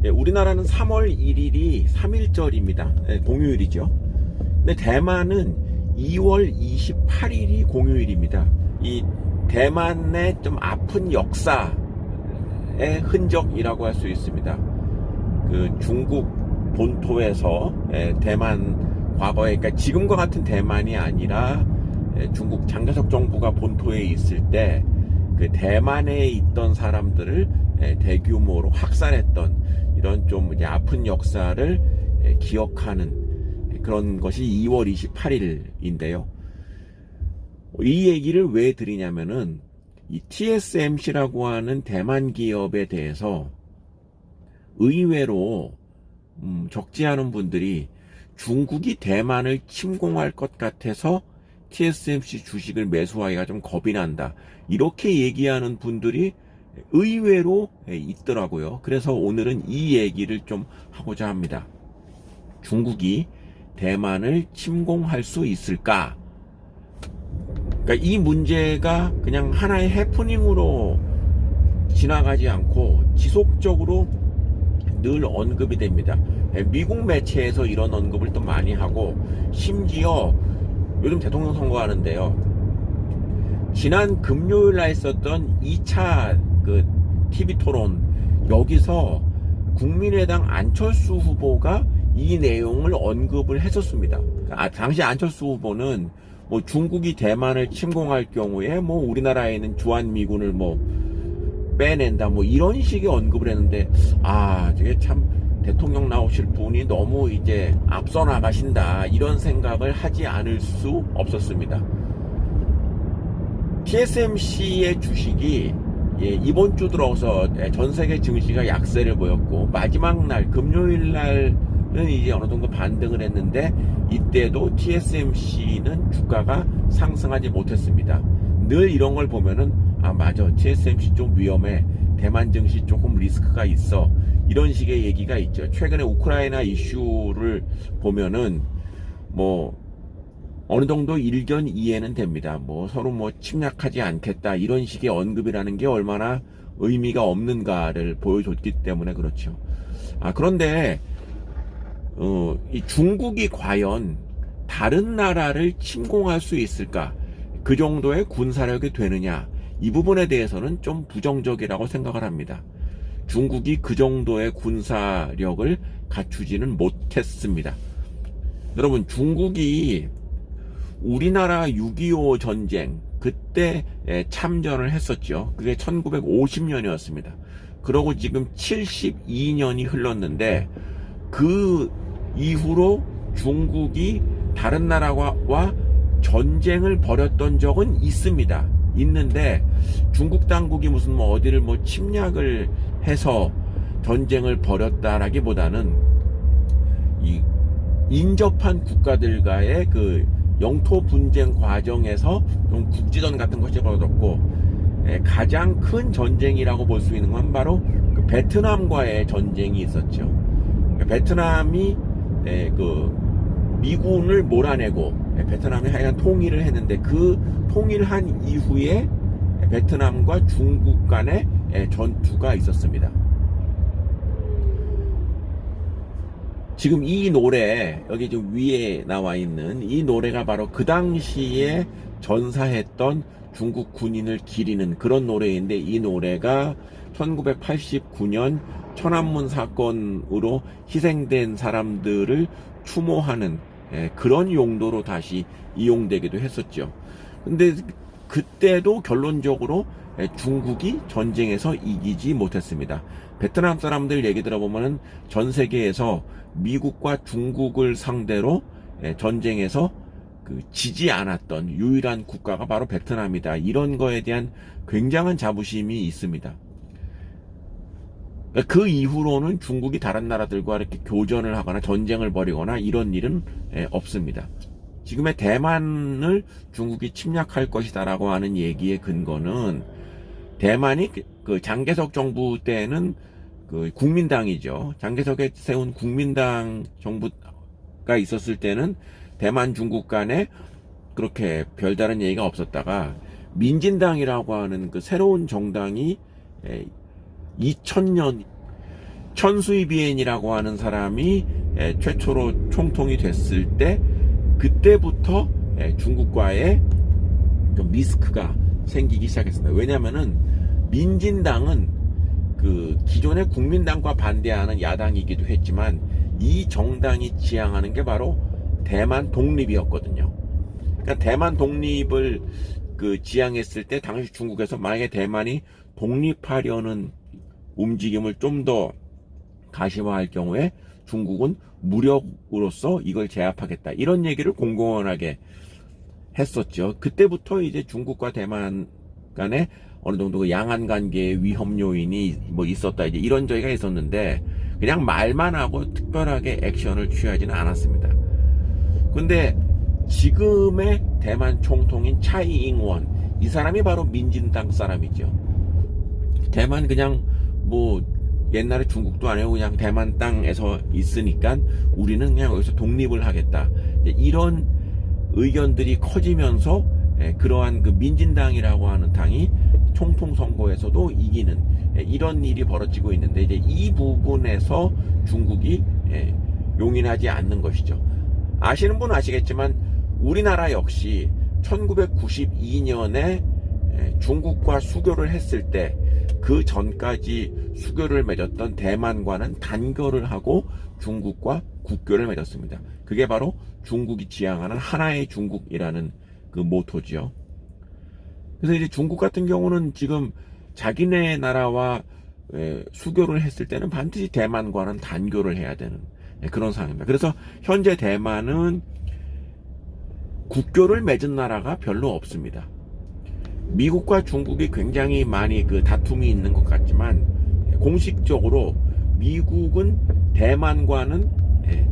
우리나라는 3월 1일이 3.1절입니다. 공휴일이죠. 근데 대만은 2월 28일이 공휴일입니다. 이 대만의 좀 아픈 역사의 흔적이라고 할 수 있습니다. 그 중국 본토에서 대만 과거에, 그러니까 지금과 같은 대만이 아니라 중국 장개석 정부가 본토에 있을 때 그 대만에 있던 사람들을 대규모로 확산했던 이런 좀 아픈 역사를 기억하는 그런 것이 2월 28일인데요. 이 얘기를 왜 드리냐면은 이 TSMC라고 하는 대만 기업에 대해서 의외로 적지 않은 분들이 중국이 대만을 침공할 것 같아서 TSMC 주식을 매수하기가 좀 겁이 난다, 이렇게 얘기하는 분들이 의외로 있더라고요. 그래서 오늘은 이 얘기를 좀 하고자 합니다. 중국이 대만을 침공할 수 있을까? 그러니까 이 문제가 그냥 하나의 해프닝으로 지나가지 않고 지속적으로 늘 언급이 됩니다. 미국 매체에서 이런 언급을 또 많이 하고, 심지어 요즘 대통령 선거하는데요, 지난 금요일 날 있었던 2차 그 TV 토론, 여기서 국민의당 안철수 후보가 이 내용을 언급을 했었습니다. 당시 안철수 후보는 뭐 중국이 대만을 침공할 경우에 뭐 우리나라에 있는 주한미군을 뭐 빼낸다, 뭐 이런 식의 언급을 했는데, 저게 참 대통령 나오실 분이 너무 이제 앞서 나가신다, 이런 생각을 하지 않을 수 없었습니다. TSMC의 주식이 이번 주 들어서 전 세계 증시가 약세를 보였고, 마지막 날 금요일 날은 이제 어느 정도 반등을 했는데, 이때도 TSMC는 주가가 상승하지 못했습니다. 늘 이런 걸 보면은 맞아, TSMC 좀 위험해, 대만 증시 조금 리스크가 있어, 이런 식의 얘기가 있죠. 최근에 우크라이나 이슈를 보면은 뭐 어느 정도 일견 이해는 됩니다. 뭐 서로 뭐 침략하지 않겠다, 이런 식의 언급이라는 게 얼마나 의미가 없는가를 보여줬기 때문에 그렇죠. 그런데 이 중국이 과연 다른 나라를 침공할 수 있을까? 그 정도의 군사력이 되느냐? 이 부분에 대해서는 좀 부정적이라고 생각을 합니다. 중국이 그 정도의 군사력을 갖추지는 못했습니다. 여러분, 중국이 우리나라 6.25 전쟁 그때 참전을 했었죠. 그게 1950년이었습니다. 그러고 지금 72년이 흘렀는데, 그 이후로 중국이 다른 나라와 전쟁을 벌였던 적은 있습니다. 있는데 중국 당국이 무슨 뭐 어디를 뭐 침략을 해서 전쟁을 벌였다라기보다는 이 인접한 국가들과의 그 영토 분쟁 과정에서 좀 국지전 같은 것이 벌어졌고, 가장 큰 전쟁이라고 볼 수 있는 건 바로 그 베트남과의 전쟁이 있었죠. 베트남이 그 미군을 몰아내고 베트남이 하여간 통일을 했는데, 그 통일한 이후에 베트남과 중국 간의 전투가 있었습니다. 지금 이 노래, 여기 좀 위에 나와 있는 이 노래가 바로 그 당시에 전사했던 중국 군인을 기리는 그런 노래인데, 이 노래가 1989년 천안문 사건으로 희생된 사람들을 추모하는 그런 용도로 다시 이용되기도 했었죠. 근데 그때도 결론적으로 중국이 전쟁에서 이기지 못했습니다. 베트남 사람들 얘기 들어보면 전 세계에서 미국과 중국을 상대로 전쟁에서 지지 않았던 유일한 국가가 바로 베트남이다, 이런 거에 대한 굉장한 자부심이 있습니다. 그 이후로는 중국이 다른 나라들과 이렇게 교전을 하거나 전쟁을 벌이거나 이런 일은 없습니다. 지금의 대만을 중국이 침략할 것이다라고 하는 얘기의 근거는, 대만이 그 장개석 정부 때는 그 국민당이죠. 장개석에 세운 국민당 정부가 있었을 때는 대만 중국 간에 그렇게 별다른 얘기가 없었다가, 민진당이라고 하는 그 새로운 정당이 2000년 천수이 비엔이라고 하는 사람이 최초로 총통이 됐을 때 그때부터 중국과의 좀 리스크가 생기기 시작했습니다. 왜냐하면은 민진당은 그 기존의 국민당과 반대하는 야당이기도 했지만 이 정당이 지향하는 게 바로 대만 독립이었거든요. 그러니까 대만 독립을 그 지향했을 때 당시 중국에서 만약에 대만이 독립하려는 움직임을 좀 더 가시화할 경우에 중국은 무력으로서 이걸 제압하겠다, 이런 얘기를 공공연하게 했었죠. 그때부터 이제 중국과 대만 간에 어느 정도 그 양안 관계의 위험 요인이 뭐 있었다, 이제 이런 저희가 있었는데 그냥 말만 하고 특별하게 액션을 취하지는 않았습니다. 근데 지금의 대만 총통인 차이잉원, 이 사람이 바로 민진당 사람이죠. 대만 그냥 뭐 옛날에 중국도 아니고 그냥 대만 땅에서 있으니까 우리는 그냥 여기서 독립을 하겠다, 이런 의견들이 커지면서 그러한 그 민진당이라고 하는 당이 총통 선거에서도 이기는 이런 일이 벌어지고 있는데, 이제 이 부분에서 중국이 용인하지 않는 것이죠. 아시는 분은 아시겠지만 우리나라 역시 1992년에 중국과 수교를 했을 때 그 전까지 수교를 맺었던 대만과는 단교를 하고 중국과 국교를 맺었습니다. 그게 바로 중국이 지향하는 하나의 중국이라는 그 모토지요. 그래서 이제 중국 같은 경우는 지금 자기네 나라와 수교를 했을 때는 반드시 대만과는 단교를 해야 되는 그런 상황입니다. 그래서 현재 대만은 국교를 맺은 나라가 별로 없습니다. 미국과 중국이 굉장히 많이 그 다툼이 있는 것 같지만 공식적으로 미국은 대만과는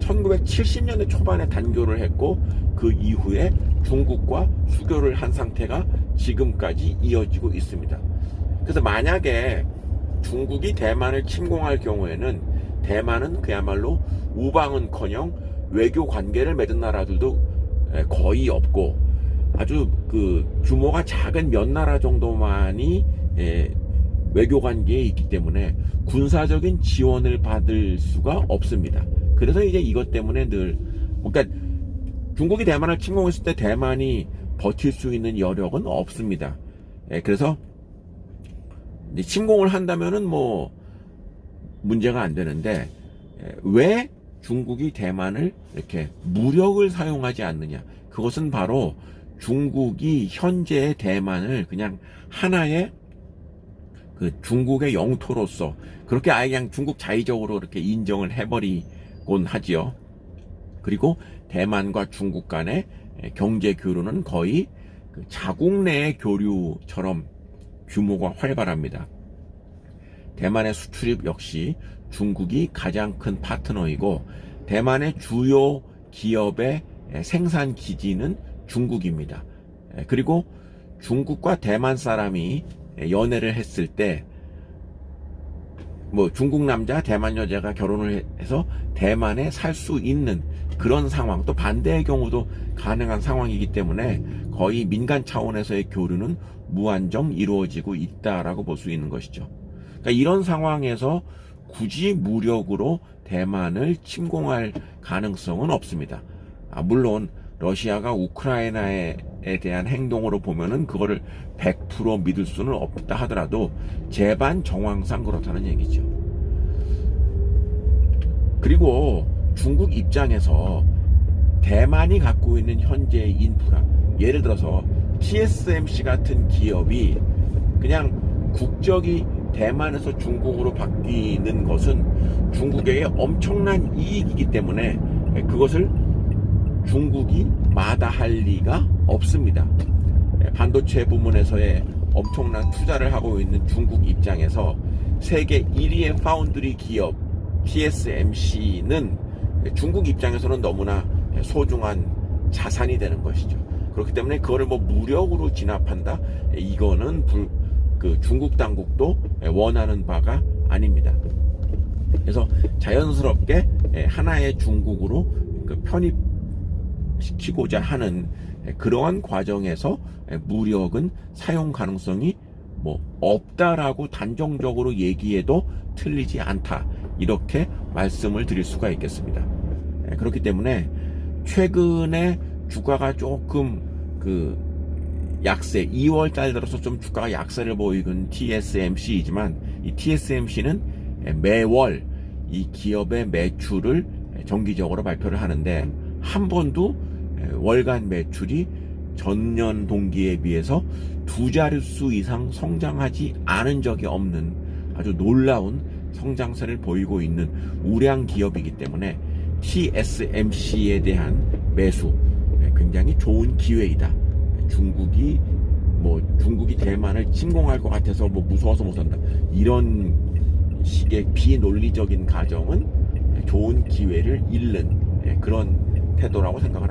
1970년대 초반에 단교를 했고 그 이후에 중국과 수교를 한 상태가 지금까지 이어지고 있습니다. 그래서 만약에 중국이 대만을 침공할 경우에는 대만은 그야말로 우방은커녕 외교 관계를 맺은 나라들도 거의 없고 아주 그 규모가 작은 몇 나라 정도만이 외교 관계에 있기 때문에 군사적인 지원을 받을 수가 없습니다. 그래서 이제 이것 때문에 늘, 그러니까 중국이 대만을 침공했을 때 대만이 버틸 수 있는 여력은 없습니다. 그래서 이제 침공을 한다면은 뭐 문제가 안 되는데 왜 중국이 대만을 이렇게 무력을 사용하지 않느냐? 그것은 바로 중국이 현재의 대만을 그냥 하나의 그 중국의 영토로서 그렇게 아예 그냥 중국 자의적으로 이렇게 인정을 해버리곤 하지요. 그리고 대만과 중국 간의 경제 교류는 거의 그 자국 내의 교류처럼 규모가 활발합니다. 대만의 수출입 역시 중국이 가장 큰 파트너이고 대만의 주요 기업의 생산 기지는 중국입니다. 그리고 중국과 대만 사람이 연애를 했을 때 뭐 중국 남자 대만 여자가 결혼을 해서 대만에 살 수 있는 그런 상황, 또 반대의 경우도 가능한 상황이기 때문에 거의 민간 차원에서의 교류는 무한정 이루어지고 있다라고 볼 수 있는 것이죠. 그러니까 이런 상황에서 굳이 무력으로 대만을 침공할 가능성은 없습니다. 물론 러시아가 우크라이나에 대한 행동으로 보면은 그거를 100% 믿을 수는 없다 하더라도 제반 정황상 그렇다는 얘기죠. 그리고 중국 입장에서 대만이 갖고 있는 현재의 인프라, 예를 들어서 TSMC 같은 기업이 그냥 국적이 대만에서 중국으로 바뀌는 것은 중국에게 엄청난 이익이기 때문에 그것을 중국이 마다할 리가 없습니다. 반도체 부문에서의 엄청난 투자를 하고 있는 중국 입장에서 세계 1위의 파운드리 기업 TSMC는 중국 입장에서는 너무나 소중한 자산이 되는 것이죠. 그렇기 때문에 그거를 뭐 무력으로 진압한다? 이거는 그 중국 당국도 원하는 바가 아닙니다. 그래서 자연스럽게 하나의 중국으로 편입시키고자 하는 그러한 과정에서 무력은 사용 가능성이 뭐 없다라고 단정적으로 얘기해도 틀리지 않다. 이렇게 말씀을 드릴 수가 있겠습니다. 그렇기 때문에 최근에 주가가 조금 약세, 2월 달 들어서 좀 주가가 약세를 보이는 TSMC이지만 이 TSMC는 매월 이 기업의 매출을 정기적으로 발표를 하는데 한 번도 월간 매출이 전년 동기에 비해서 두 자릿수 이상 성장하지 않은 적이 없는 아주 놀라운 성장세를 보이고 있는 우량 기업이기 때문에 TSMC에 대한 매수 굉장히 좋은 기회이다. 중국이 대만을 침공할 것 같아서 무서워서 못 산다. 이런 식의 비논리적인 가정은 좋은 기회를 잃는 그런 태도라고 생각을 합니다.